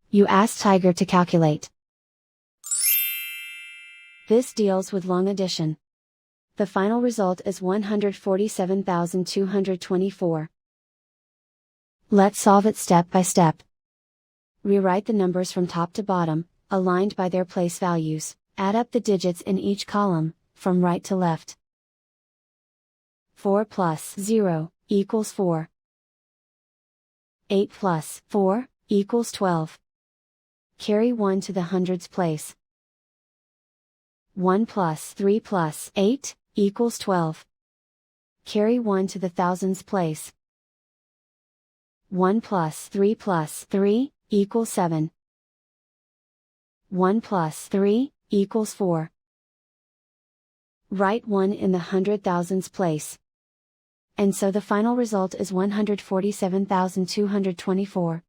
You ask Tiger to calculate. This deals with long addition. The final result is 147,224. Let's solve it step by step. Rewrite the numbers from top to bottom, aligned by their place values. Add up the digits in each column, from right to left. 4 plus 0 equals 4. 8 plus 4 equals 12. Carry 1 to the hundreds place. 1 plus 3 plus 8 equals 12. Carry 1 to the thousands place. 1 plus 3 plus 3 equals 7. 1 plus 3 equals 4. Write 1 in the hundred thousands place. And so the final result is 147,224.